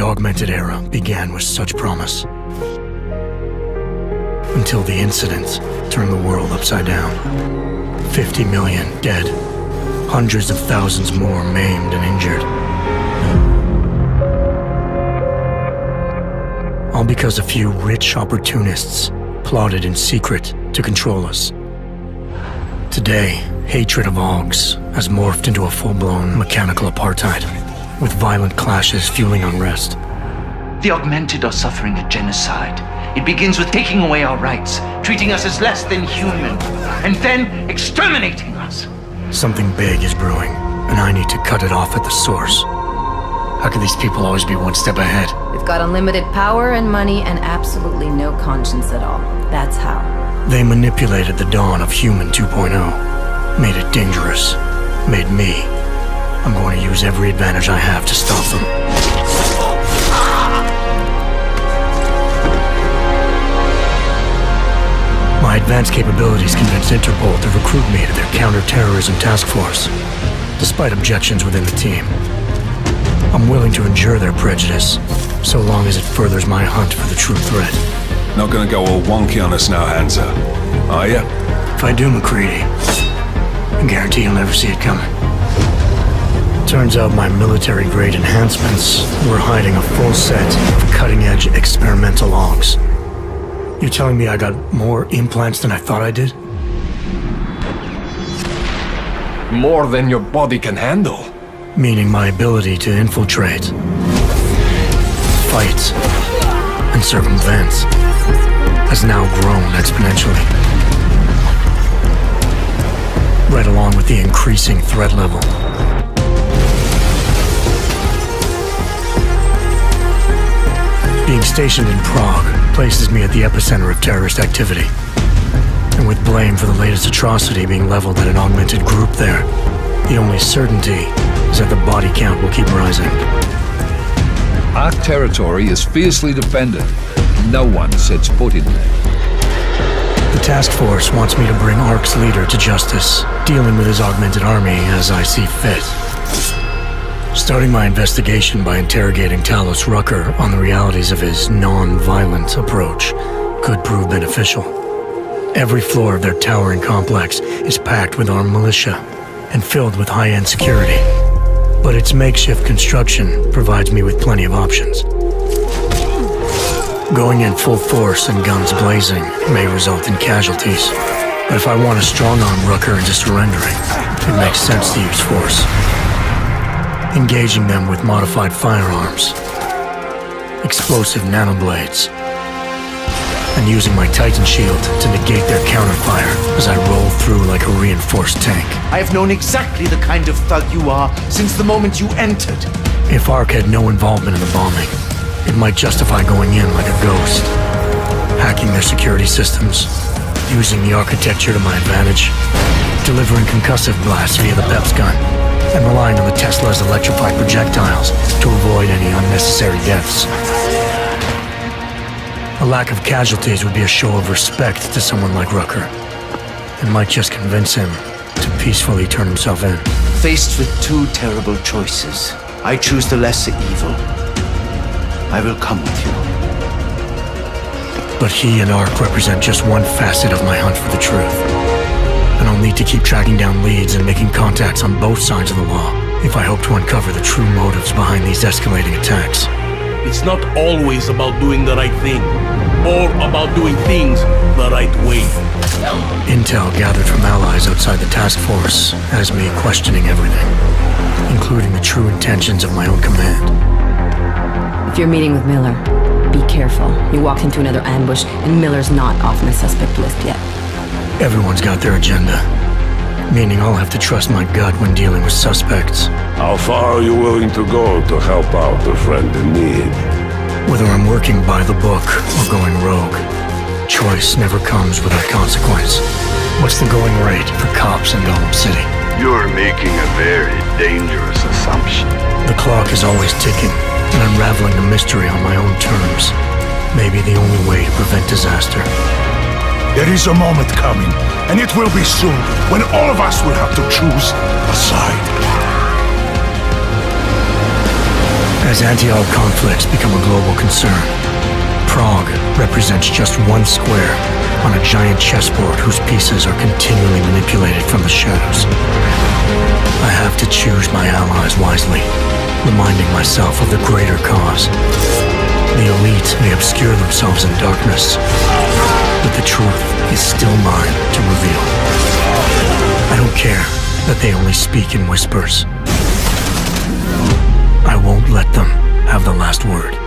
augmented era began with such promise. Until the incident turned the world upside down. 50 million dead. Hundreds of thousands more maimed and injured. All because a few rich opportunists plotted in secret to control us. Today, hatred of Augs has morphed into a full-blown mechanical apartheid, with violent clashes fueling unrest. The augmented are suffering a genocide. It begins with taking away our rights, treating us as less than human, and then exterminating us. Something big is brewing, and I need to cut it off at the source. How can these people always be one step ahead? We've got unlimited power and money and absolutely no conscience at all. That's how. They manipulated the dawn of Human 2.0, made it dangerous, made me. I'm going to use every advantage I have to stop them. My advanced capabilities convinced Interpol to recruit me to their counter-terrorism task force, despite objections within the team. I'm willing to endure their prejudice, so long as it furthers my hunt for the true threat. Not gonna go all wonky on us now, Hansa, are ya? If I do, McCready, I guarantee you'll never see it coming. Turns out my military-grade enhancements were hiding a full set of cutting-edge experimental Augs. You telling me I got more implants than I thought I did? More than your body can handle. Meaning my ability to infiltrate, fight, and circumvent has now grown exponentially. Right along with the increasing threat level. Being stationed in Prague places me at the epicenter of terrorist activity. And with blame for the latest atrocity being leveled at an augmented group there, the only certainty is that the body count will keep rising. Our territory is fiercely defended. No one sets foot in there. The task force wants me to bring ARC's leader to justice, dealing with his augmented army as I see fit. Starting my investigation by interrogating Talos Rucker on the realities of his non-violent approach could prove beneficial. Every floor of their towering complex is packed with armed militia and filled with high-end security. But its makeshift construction provides me with plenty of options. Going in full force and guns blazing may result in casualties. But if I want to strong-arm Rucker into surrendering, it makes sense to use force. Engaging them with modified firearms, explosive nanoblades, and using my Titan shield to negate their counterfire as I roll through like a reinforced tank. I have known exactly the kind of thug you are since the moment you entered. If ARC had no involvement in the bombing, it might justify going in like a ghost, hacking their security systems, using the architecture to my advantage, delivering concussive blasts via the PEPS gun, and relying on the Tesla's electrified projectiles to avoid any unnecessary deaths. A lack of casualties would be a show of respect to someone like Rucker, and might just convince him to peacefully turn himself in. Faced with two terrible choices, I choose the lesser evil. I will come with you. But he and ARC represent just one facet of my hunt for the truth. And I'll need to keep tracking down leads and making contacts on both sides of the law if I hope to uncover the true motives behind these escalating attacks. It's not always about doing the right thing, or about doing things the right way. Intel gathered from allies outside the task force has me questioning everything, including the true intentions of my own command. If you're meeting with Miller, be careful. You walked into another ambush, and Miller's not off the suspect list yet. Everyone's got their agenda, meaning I'll have to trust my gut when dealing with suspects. How far are you willing to go to help out a friend in need? Whether I'm working by the book or going rogue, choice never comes without consequence. What's the going rate for cops in Gotham City? You're making a very dangerous assumption. The clock is always ticking, and unraveling the mystery on my own terms may be the only way to prevent disaster. There is a moment coming, and it will be soon, when all of us will have to choose a side. As anti-Arab conflicts become a global concern, Prague represents just one square on a giant chessboard whose pieces are continually manipulated from the shadows. I have to choose my allies wisely, reminding myself of the greater cause. The elite may obscure themselves in darkness, but the truth is still mine to reveal. I don't care that they only speak in whispers. I won't let them have the last word.